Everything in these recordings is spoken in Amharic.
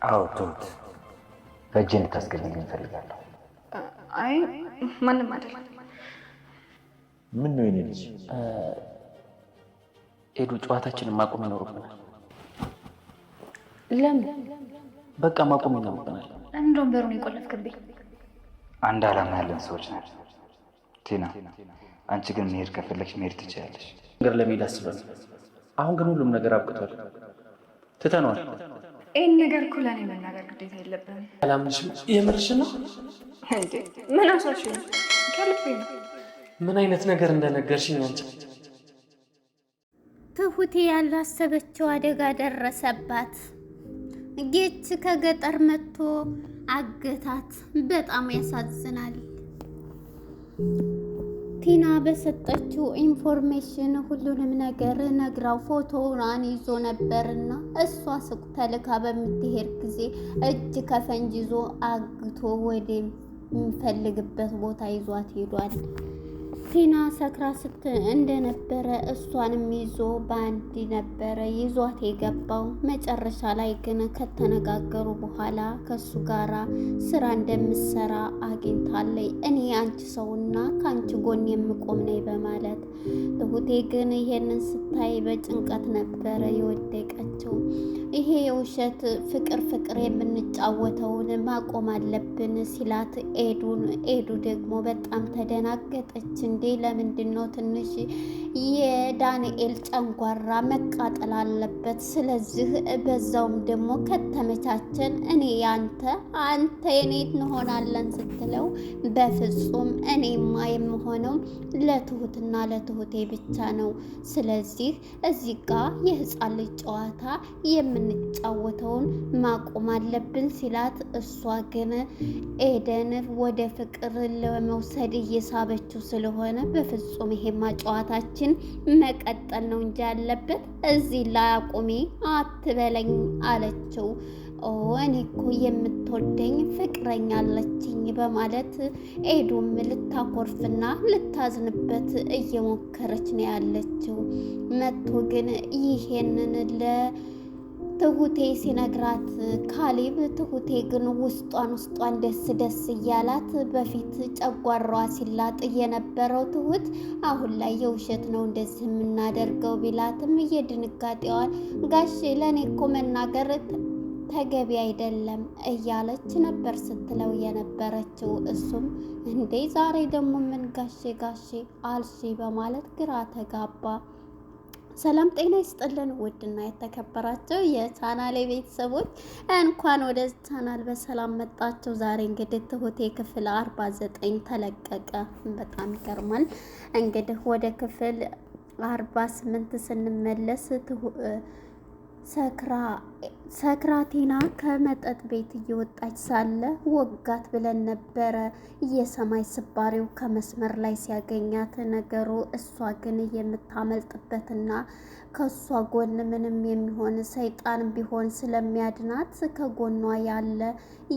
አዎ ትሁት፣ በእጄ እንድታስገቢልኝ እፈልጋለሁ። አይ ማንም አይደለም። ምን ነው የኔ ልጅ? ሄዱ ጨዋታችንን ማቆም ይኖርብናል። ለምን? በቃ ማቆም ይኖርብናል። ለምን እንደውም በሩን የቆለፍክብኝ? አንድ ዓላማ ያለን ሰዎች ነን ቲና። አንቺ ግን መሄድ ከፈለግሽ መሄድ ትችላለሽ። ነገር ለመሄድ አስበን፣ አሁን ግን ሁሉም ነገር አብቅቷል፣ ትተነዋል። ይህን ነገር እኮ ለእኔ መናገር ግዴታ የለብንም። አላምንሽም። የምርሽ ነው እንዴ? ምን አሳሽ? ከልቤ ነው። ምን አይነት ነገር እንደነገርሽኝ አንቺ። ትሁቴ ያላሰበችው አደጋ ደረሰባት። ጌች ከገጠር መጥቶ አገታት። በጣም ያሳዝናል። ቲና በሰጠችው ኢንፎርሜሽን ሁሉንም ነገር ነግራው ፎቶውን ይዞ ነበርና እሷ ሱቅ ተልካ በምትሄድ ጊዜ እጅ ከፈንጅ ይዞ አግቶ ወደ የሚፈልግበት ቦታ ይዟት ሄዷል። ቲና ሰክራ እንደነበረ እሷንም ይዞ በአንድ ነበረ ይዟት የገባው። መጨረሻ ላይ ግን ከተነጋገሩ በኋላ ከሱ ጋራ ስራ እንደምሰራ አግኝታለይ። እኔ አንቺ ሰውና ከአንቺ ጎን የምቆም ነኝ በማለት ትሁቴ ግን ይሄንን ስታይ በጭንቀት ነበረ የወደቀችው። ይሄ የውሸት ፍቅር የምንጫወተውን ማቆም አለብን ሲላት ኤዱ ደግሞ በጣም ተደናገጠች። እንዴ ለምንድን ነው? ትንሽ የዳንኤል ጨንጓራ መቃጠል አለበት። ስለዚህ በዛውም ደግሞ ከተመቻቸን እኔ አንተ የኔ እንሆናለን ስትለው በፍጹም እኔማ የምሆነው ለትሁትና ለትሁቴ ብቻ ነው። ስለዚህ እዚህ ጋር የህፃን ልጅ ጨዋታ የምንጫወተውን ማቆም አለብን ሲላት፣ እሷ ግን ኤደን ወደ ፍቅር ለመውሰድ እየሳበችው ስለሆነ በፍጹም ይሄማ ጨዋታችን መቀጠል ነው እንጂ ያለበት እዚህ ላይ አቁሜ አትበለኝ አለችው። እኔ እኮ የምትወደኝ ፍቅረኛ አለችኝ በማለት ኤዱም ልታኮርፍና ልታዝንበት እየሞከረች ነው ያለችው። መጥቶ ግን ይሄንን ትሁቴ ሲነግራት ካሌብ ትሁቴ ግን ውስጧን ደስ እያላት በፊት ጨጓራዋ ሲላጥ የነበረው ትሁት አሁን ላይ የውሸት ነው እንደዚህ የምናደርገው ቢላትም የድንጋጤዋን ጋሼ ለእኔ እኮ መናገር ተገቢ አይደለም እያለች ነበር ስትለው የነበረችው። እሱም እንዴ ዛሬ ደግሞ ምን ጋሼ አልሺ በማለት ግራ ተጋባ። ሰላም ጤና ይስጥልን ውድና የተከበራቸው የቻናሌ ቤተሰቦች እንኳን ወደ ቻናል በሰላም መጣችሁ። ዛሬ እንግዲህ ትሁቴ ክፍል 49 ተለቀቀ። በጣም ይገርማል። እንግዲህ ወደ ክፍል 48 ስንመለስ ሰክራ ቲና ከመጠጥ ቤት እየወጣች ሳለ ወጋት ብለን ነበረ። የሰማይ ስባሪው ከመስመር ላይ ሲያገኛት ነገሩ እሷ ግን የምታመልጥበትና ከእሷ ጎን ምንም የሚሆን ሰይጣን ቢሆን ስለሚያድናት ከጎኗ ያለ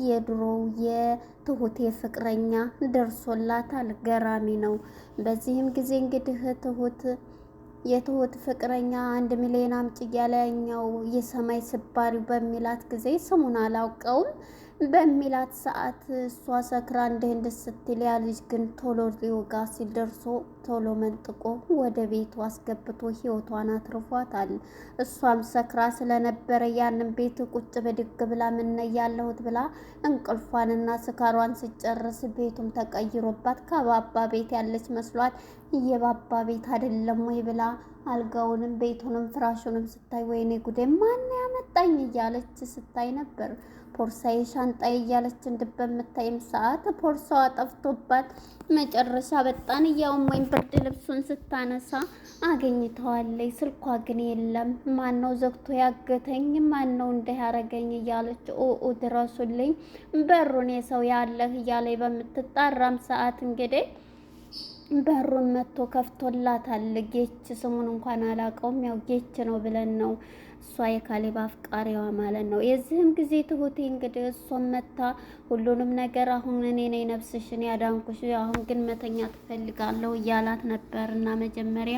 የድሮው የትሁቴ ፍቅረኛ ደርሶላታል። ገራሚ ነው። በዚህም ጊዜ እንግዲህ የትሁት ፍቅረኛ 1 ሚሊዮን አምጪ እያለኛው የሰማይ ስባሪው በሚላት ጊዜ ስሙን አላውቀውም በሚላት ሰዓት እሷ ሰክራ እንደ ስትል ያ ልጅ ግን ቶሎ ሊወጋ ሲል ደርሶ ቶሎ መንጥቆ ወደ ቤቱ አስገብቶ ህይወቷን አትርፏታል። እሷም ሰክራ ስለነበረ ያንን ቤት ቁጭ በድግ ብላ ምን ያለሁት ብላ እንቅልፏንና ስካሯን ስጨርስ ቤቱም ተቀይሮባት ከባባ ቤት ያለች መስሏት የባባ ቤት አይደለም ወይ ብላ አልጋውንም ቤቱንም ፍራሹንም ስታይ ወይኔ ጉዴ ማን ያመጣኝ እያለች ስታይ ነበር። ፖርሳዬ ሻንጣዬ እያለች በምታይም ሰዓት ፖርሳዋ ጠፍቶባት መጨረሻ በጣም እያውም ወይም ብርድ ልብሱን ስታነሳ አገኝተዋለች። ስልኳ ግን የለም። ማን ነው ዘግቶ ያገተኝ? ማን ነው እንዲህ ያረገኝ? እያለች ድረሱልኝ፣ በሩን የሰው ያለህ እያለች በምትጣራም ሰዓት እንግዲህ በሩን መጥቶ ከፍቶላታል። ጌች ስሙን እንኳን አላውቀውም፣ ያው ጌች ነው ብለን ነው እሷ የካሌብ አፍቃሪዋ ማለት ነው። የዚህም ጊዜ ትሁቴ እንግዲህ እሷም መታ ሁሉንም ነገር አሁን እኔ ነኝ ነፍስሽን ያዳንኩሽ፣ አሁን ግን መተኛ ትፈልጋለሁ እያላት ነበር እና መጀመሪያ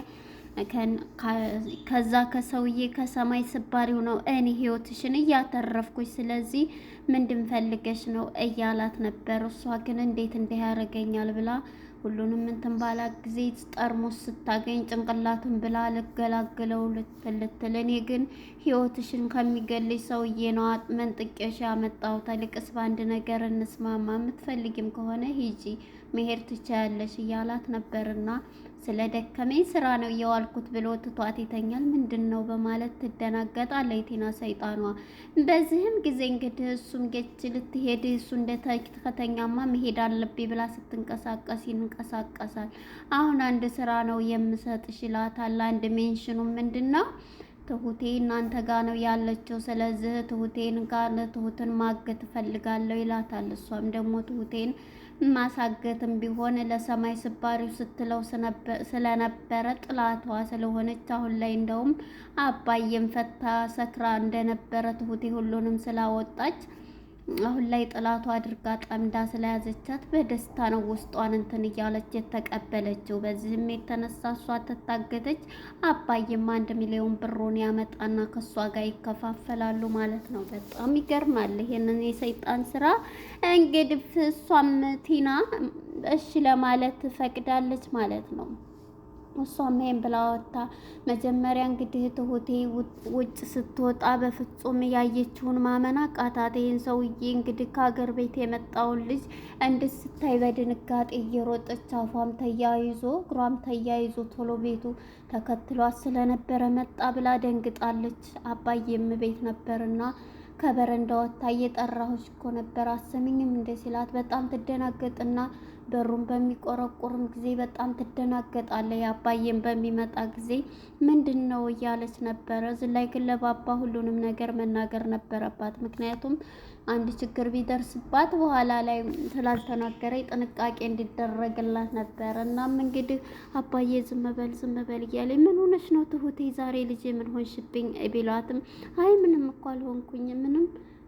ከዛ ከሰውዬ ከሰማይ ስባሪው ነው እኔ ህይወትሽን እያተረፍኩሽ፣ ስለዚህ ምንድን ፈልገሽ ነው እያላት ነበር። እሷ ግን እንዴት እንዲህ ያደርገኛል ብላ ሁሉንም እንትን ባላት ጊዜ ጠርሙስ ስታገኝ ጭንቅላቱን ብላ ልገላግለው ልትል እኔ ግን ህይወትሽን ከሚገልሽ ሰውዬ ነው መንጥቄሽ ያመጣሁት። ልቅስ በአንድ ነገር እንስማማ፣ የምትፈልጊም ከሆነ ሂጂ መሄድ ትችያለሽ እያላት ነበርና ስለ ደከመኝ ስራ ነው እየዋልኩት ብሎ ትቷት ይተኛል። ምንድን ነው በማለት ትደናገጣለች ቲና ሰይጣኗ። በዚህም ጊዜ እንግዲህ እሱም ጌች ልትሄድ እሱ ከተኛማ መሄድ አለብኝ ብላ ስትንቀሳቀስ ይንቀሳቀሳል። አሁን አንድ ስራ ነው የምሰጥሽ ይላታል። አንድ ሜንሽኑ ምንድን ነው ትሁቴ እናንተ ጋር ነው ያለችው፣ ስለዚህ ትሁትን ማገት እፈልጋለሁ ይላታል። እሷም ደግሞ ትሁቴን ማሳገትም ቢሆን ለሰማይ ስባሪው ስትለው ስለነበረ ጥላቷ ስለሆነች አሁን ላይ እንደውም አባዬም ፈታ ሰክራ እንደነበረ ትሁቴ ሁሉንም ስላወጣች አሁን ላይ ጥላቷ አድርጋ ጠምዳ ስለያዘቻት በደስታ ነው ውስጧን እንትን እያለች የተቀበለችው። በዚህም የተነሳ እሷ ትታገተች፣ አባዬም 1 ሚሊዮን ብሩን ያመጣና ከእሷ ጋር ይከፋፈላሉ ማለት ነው። በጣም ይገርማል ይሄንን የሰይጣን ስራ። እንግዲህ እሷም ቲና እሺ ለማለት ፈቅዳለች ማለት ነው። እሷም ይሄን ብላ ወጣ። መጀመሪያ እንግዲህ ትሁቴ ውጭ ስትወጣ በፍጹም ያየችውን ማመን አቃታት። ይሄን ሰውዬ እንግዲህ ከሀገር ቤት የመጣውን ልጅ እንድት ስታይ በድንጋጤ እየሮጠች አፏም ተያይዞ እግሯም ተያይዞ ቶሎ ቤቱ ተከትሏት ስለነበረ መጣ ብላ ደንግጣለች። አባዬም ቤት ነበርና ከበረንዳ ወጣ እየጠራሁሽ እኮ ነበር አሰሚኝም እንደ ሲላት በጣም ትደናገጥና በሩን በሚቆረቁርም ጊዜ በጣም ትደናገጣለች። አባዬም በሚመጣ ጊዜ ምንድን ነው እያለች ነበረ። እዚህ ላይ ግን ለባባ ሁሉንም ነገር መናገር ነበረባት። ምክንያቱም አንድ ችግር ቢደርስባት በኋላ ላይ ስላልተናገረ ጥንቃቄ እንዲደረግላት ነበረ። እናም እንግዲህ አባዬ ዝም በል እያለ ምን ሆነሽ ነው ትሁቴ ዛሬ ልጄ ምን ሆንሽብኝ ቢሏትም አይ ምንም እኮ አልሆንኩኝ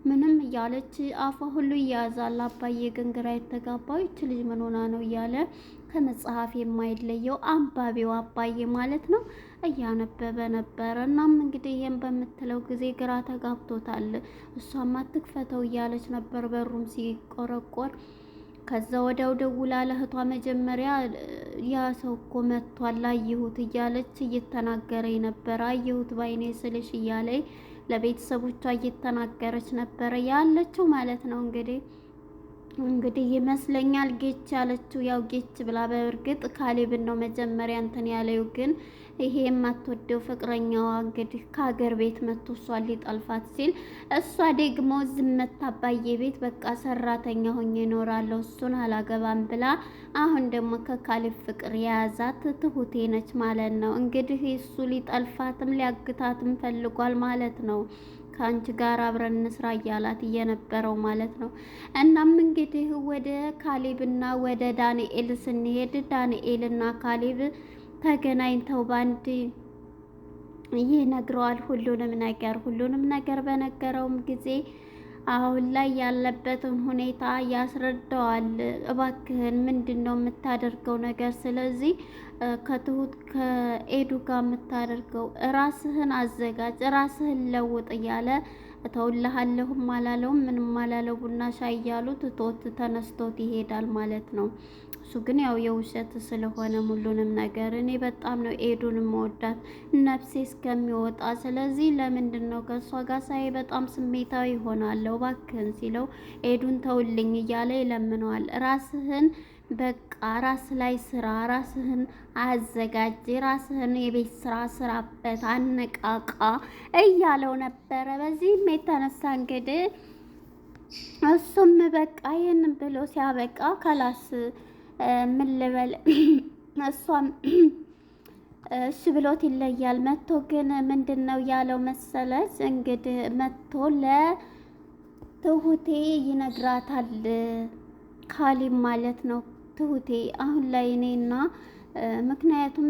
ምንም እያለች አፏ ሁሉ ይያዛል። አባዬ ግን ግራ የተጋባው ይች ልጅ ምን ሆና ነው እያለ ከመጽሐፍ የማይለየው አንባቢው አባዬ ማለት ነው እያነበበ ነበረ። እናም እንግዲህ ይሄን በምትለው ጊዜ ግራ ተጋብቶታል። እሷም አትክፈተው እያለች ነበር በሩም ሲቆረቆር። ከዛ ወዲያው ደውላ ለእህቷ መጀመሪያ ያ ሰው እኮ መጥቷል አየሁት እያለች እየተናገረኝ ነበር፣ አየሁት ባይኔ ስልሽ እያለኝ ለቤተሰቦቿ እየተናገረች ነበረ ያለችው ማለት ነው። እንግዲህ ይመስለኛል ጌች ያለችው ያው ጌች ብላ በእርግጥ ካሌብን ነው መጀመሪያ እንትን ያለው። ግን ይሄ የማትወደው ፍቅረኛዋ እንግዲህ ከሀገር ቤት መጥቶ እሷን ሊጠልፋት ሲል እሷ ደግሞ ዝመት አባዬ ቤት በቃ ሰራተኛ ሆኜ እኖራለሁ እሱን አላገባም ብላ አሁን ደግሞ ከካሌብ ፍቅር የያዛት ትሁቴ ነች ማለት ነው። እንግዲህ እሱ ሊጠልፋትም ሊያግታትም ፈልጓል ማለት ነው። ከአንቺ ጋር አብረን እንስራ እያላት እየነበረው ማለት ነው። እናም እንግዲህ ወደ ካሌብና ወደ ዳንኤል ስንሄድ ዳንኤልና ካሌብ ተገናኝተው ባንድ ይነግረዋል ሁሉንም ነገር በነገረውም ጊዜ አሁን ላይ ያለበትን ሁኔታ ያስረዳዋል። እባክህን ምንድን ነው የምታደርገው ነገር? ስለዚህ ከትሁት ከኤዱ ጋር የምታደርገው ራስህን አዘጋጅ፣ ራስህን ለውጥ እያለ እተውልሃለሁም አላለውም ምንም አላለው። ቡና ሻይ እያሉት ትቶት ተነስቶት ይሄዳል ማለት ነው። እሱ ግን ያው የውሸት ስለሆነ ሁሉንም ነገር እኔ በጣም ነው ኤዱን መወዳት ነፍሴ እስከሚወጣ፣ ስለዚህ ለምንድን ነው ከእሷ ጋር ሳይ በጣም ስሜታዊ ይሆናለሁ እባክህን ሲለው ኤዱን ተውልኝ እያለ ይለምነዋል። ራስህን በቃ ራስ ላይ ስራ፣ ራስህን አዘጋጅ፣ ራስህን የቤት ስራ ስራበት፣ አነቃቃ እያለው ነበረ። በዚህም የተነሳ እንግዲህ እሱም በቃ ይህንን ብሎ ሲያበቃ ከላስ ምን ልበል እሷም እሺ ብሎት ይለያል። መጥቶ ግን ምንድን ነው ያለው መሰለች እንግዲህ መጥቶ ለትሁቴ ይነግራታል። ካሌብ ማለት ነው ትሁቴ አሁን ላይ እኔና ምክንያቱም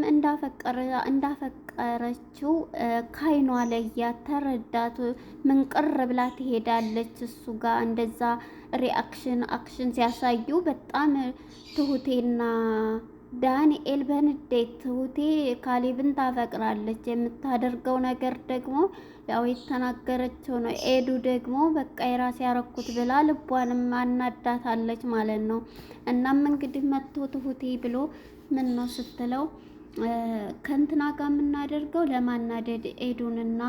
እንዳፈቀረችው ካይኗ ላይ ያተረዳት ምንቅር ብላ ትሄዳለች። እሱ ጋር እንደዛ አክሽን ሲያሳዩ በጣም ትሁቴና ዳንኤል በንዴት ትሁቴ ካሌብን ታፈቅራለች፣ የምታደርገው ነገር ደግሞ ያው የተናገረችው ነው። ኤዱ ደግሞ በቃ የራሴ ያረኩት ብላ ልቧንም አናዳታለች ማለት ነው። እናም እንግዲህ መጥቶ ትሁቴ ብሎ ምን ነው ስትለው ከእንትና ጋር የምናደርገው ለማናደድ ኤዱንና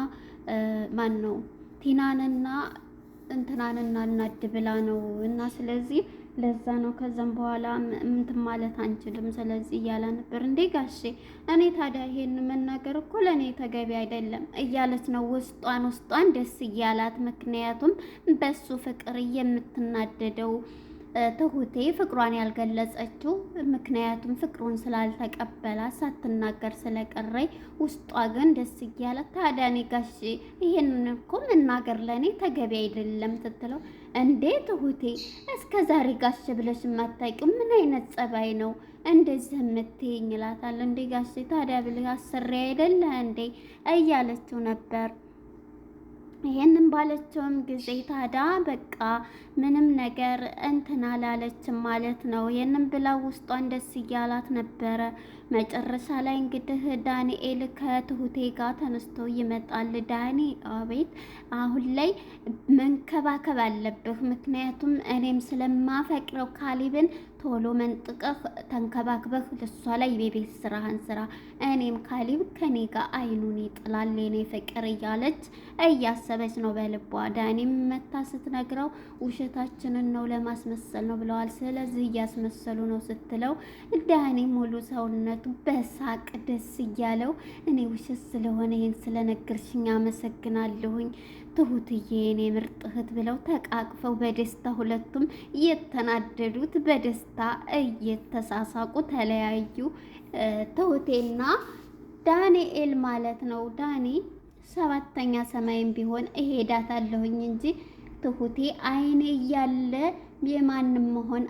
ማን ነው ቲናንና እንትናንና እናድ ብላ ነው እና ስለዚህ ለዛ ነው። ከዛም በኋላ እንትን ማለት አንችልም ስለዚህ እያለ ነበር። እንዴ ጋሼ እኔ ታዲያ ይሄን መናገር እኮ ለእኔ ተገቢ አይደለም እያለች ነው ውስጧን ደስ እያላት። ምክንያቱም በሱ ፍቅር የምትናደደው ትሁቴ ፍቅሯን ያልገለጸችው ምክንያቱም ፍቅሩን ስላልተቀበላት ሳትናገር ስለቀረይ ውስጧ ግን ደስ እያላት። ታዲያ እኔ ጋሼ ይሄንን እኮ መናገር ለእኔ ተገቢ አይደለም ስትለው እንዴ ትሁቴ እስከ ዛሬ ጋሼ ብለሽ የማታውቂው ምን አይነት ጸባይ ነው እንደዚህ የምትይኝ ይላታል። እንዴ ጋሼ ታዲያ ብለህ አሰሪ አይደለ እንዴ እያለችው ነበር። ይሄንን ባለችውም ጊዜ ታዲያ በቃ ምንም ነገር እንትን አላለችም ማለት ነው። ይሄንን ብላ ውስጧን ደስ እያላት ነበረ። መጨረሻ ላይ እንግዲህ ዳንኤል ከትሁቴ ጋር ተነስቶ ይመጣል። ዳኒ አቤት፣ አሁን ላይ መንከባከብ አለብህ፣ ምክንያቱም እኔም ስለማፈቅረው ካሌብን ቶሎ መንጥቀህ ተንከባክበህ ለሷ ላይ የቤት ስራህን ስራ፣ እኔም ካሌብ ከኔ ጋር አይኑን ይጥላል የኔ ፍቅር እያለች እያሰበች ነው በልቧ። ዳኒም መታ ስትነግረው ውሸታችንን ነው ለማስመሰል ነው ብለዋል፣ ስለዚህ እያስመሰሉ ነው ስትለው ዳኒ ሙሉ ሰውነቱ በሳቅ ደስ እያለው እኔ ውሸት ስለሆነ ይሄን ስለነገርሽኝ አመሰግናለሁኝ ትሁትዬ የኔ ምርጥ እህት ብለው ተቃቅፈው በደስታ ሁለቱም እየተናደዱት በደስታ እየተሳሳቁ ተለያዩ። ትሁቴና ዳንኤል ማለት ነው። ዳኒ ሰባተኛ ሰማይም ቢሆን እሄዳታለሁኝ እንጂ ትሁቴ አይኔ እያለ የማንም መሆን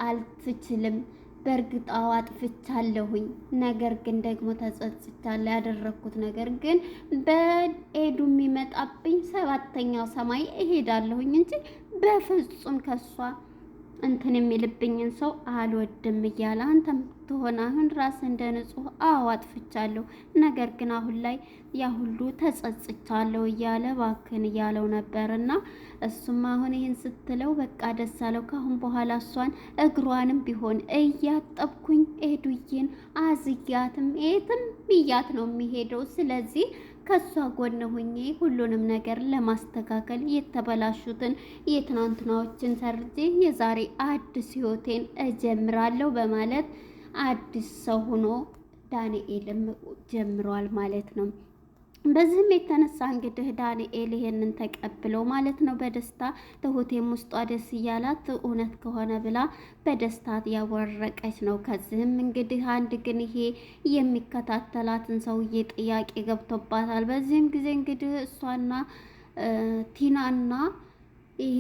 አልትችልም። በእርግጥ አጥፍቻለሁኝ፣ ነገር ግን ደግሞ ተጸጽቻለሁ። ያደረኩት ነገር ግን በኤዱ የሚመጣብኝ ሰባተኛው ሰማይ እሄዳለሁኝ እንጂ በፍጹም ከሷ እንትን የሚልብኝን ሰው አልወድም እያለ አንተም ትሆን አሁን ራስ እንደ ንጹህ አጥፍቻለሁ፣ ነገር ግን አሁን ላይ ያ ሁሉ ተጸጽቻለሁ እያለ ባክን እያለው ነበርና እሱም አሁን ይህን ስትለው በቃ ደስ አለው። ካሁን በኋላ እሷን እግሯንም ቢሆን እያጠብኩኝ ኤዱዬን አዝያትም የትም ብያት ነው የሚሄደው። ስለዚህ ከሷ ጎን ሁኜ ሁሉንም ነገር ለማስተካከል የተበላሹትን የትናንትናዎችን ሰርጄ የዛሬ አዲስ ህይወቴን እጀምራለሁ በማለት አዲስ ሰው ሆኖ ዳንኤልም ጀምሯል ማለት ነው። በዚህም የተነሳ እንግዲህ ዳንኤል ይሄንን ተቀብለው ማለት ነው በደስታ ትሁቴም ውስጧ ደስ እያላት እውነት ከሆነ ብላ በደስታ ያወረቀች ነው። ከዚህም እንግዲህ አንድ ግን ይሄ የሚከታተላትን ሰውዬ ጥያቄ ገብቶባታል። በዚህም ጊዜ እንግዲህ እሷና ቲናና ይሄ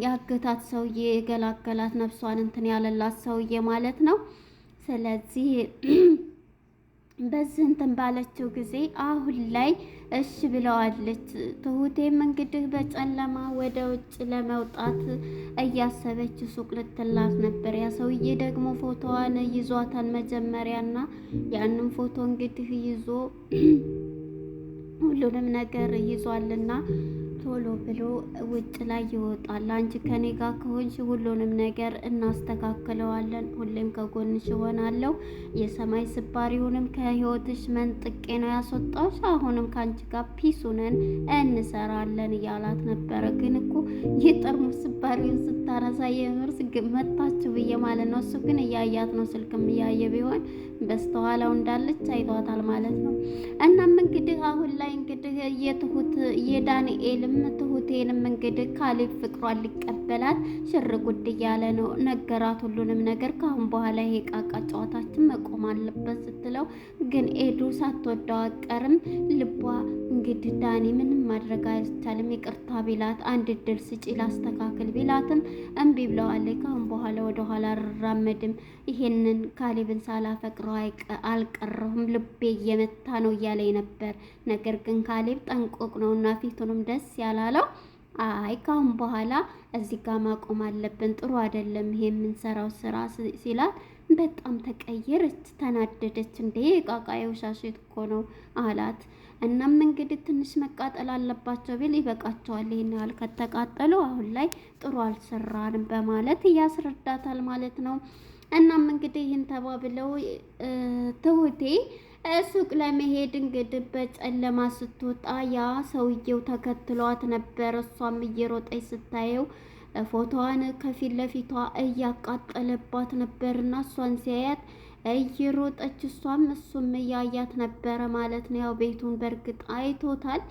ያገታት ሰውዬ የገላገላት ነፍሷን እንትን ያለላት ሰውዬ ማለት ነው። ስለዚህ በዚህ እንትን ባለችው ጊዜ አሁን ላይ እሺ ብለዋለች። ትሁቴም እንግዲህ በጨለማ ወደ ውጭ ለመውጣት እያሰበች ሱቅ ልትላት ነበር። ያ ሰውዬ ደግሞ ፎቶዋን ይዟታል መጀመሪያና ያንን ፎቶ እንግዲህ ይዞ ሁሉንም ነገር ይዟልና ቶሎ ብሎ ውጭ ላይ ይወጣል። አንቺ ከኔ ጋር ከሆንሽ ሁሉንም ነገር እናስተካክለዋለን፣ ሁሌም ከጎንሽ እሆናለሁ፣ የሰማይ ስባሪውንም ከህይወትሽ መንጥቄ ነው ያስወጣሁሽ፣ አሁንም ከአንቺ ጋር ፒሱነን እንሰራለን እያላት ነበረ። ግን እኮ የጠርሙስ ስባሪውን ስታነሳ የምርስ መታችሁ ብዬ ማለት ነው። እሱ ግን እያያት ነው፣ ስልክም እያየ ቢሆን በስተኋላው እንዳለች አይቷታል ማለት ነው። እናም እንግዲህ አሁን ላይ እንግዲህ የዳንኤልም ትሁቴንም እንግዲህ ካሌብ ፍቅሯን ሊቀበላት ሽር ጉድ እያለ ነው። ነገራት ሁሉንም ነገር። ካሁን በኋላ ይሄ ቃቃ ጨዋታችን መቆም አለበት ስትለው ግን ኤዱ ሳትወደው አቀርም ልቧ እንግዲህ ዳኒ ምንም ማድረግ አይቻልም ይቅርታ ቢላት አንድ እድል ስጪ ላስተካክል ቢላትም እምቢ ብለዋለች። ካሁን በኋላ ወደኋላ አልራመድም፣ ይሄንን ካሌብን ሳላፈቅረው አልቀረሁም፣ ልቤ እየመታ ነው እያለኝ ነበር። ነገር ግን ካሌብ ጠንቆቅ ነውና ፊቱንም ደስ ያላለው አይ ካሁን በኋላ እዚህ ጋር ማቆም አለብን፣ ጥሩ አይደለም ይሄ የምንሰራው ስራ ሲላት በጣም ተቀየረች፣ ተናደደች። እንዴ ቃቃ የውሻሽት እኮ ነው አላት። እናም እንግዲህ ትንሽ መቃጠል አለባቸው ቢል ይበቃቸዋል፣ ይህን ያህል ከተቃጠሉ አሁን ላይ ጥሩ አልሰራንም በማለት እያስረዳታል ማለት ነው። እናም እንግዲህ ይህን ተባብለው ትሁቴ ሱቅ ለመሄድ እንግዲህ በጨለማ ስትወጣ ያ ሰውየው ተከትሏት ነበር። እሷም እየሮጠች ስታየው ፎቶዋን ከፊት ለፊቷ እያቃጠለባት ነበርና እሷን ሲያያት እየሮጠች እሱም እያያት ነበረ ማለት ነው። ያው ቤቱን በእርግጥ አይቶታል።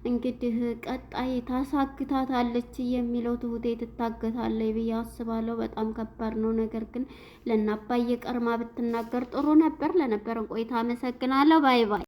እንግዲህ ቀጣይ ታሳግታታለች የሚለው ትሁቴ ትታገታለች ብዬ አስባለሁ። በጣም ከባድ ነው። ነገር ግን ለእናባዬ ቀርማ ብትናገር ጥሩ ነበር። ለነበረን ቆይታ አመሰግናለሁ። ባይ ባይ።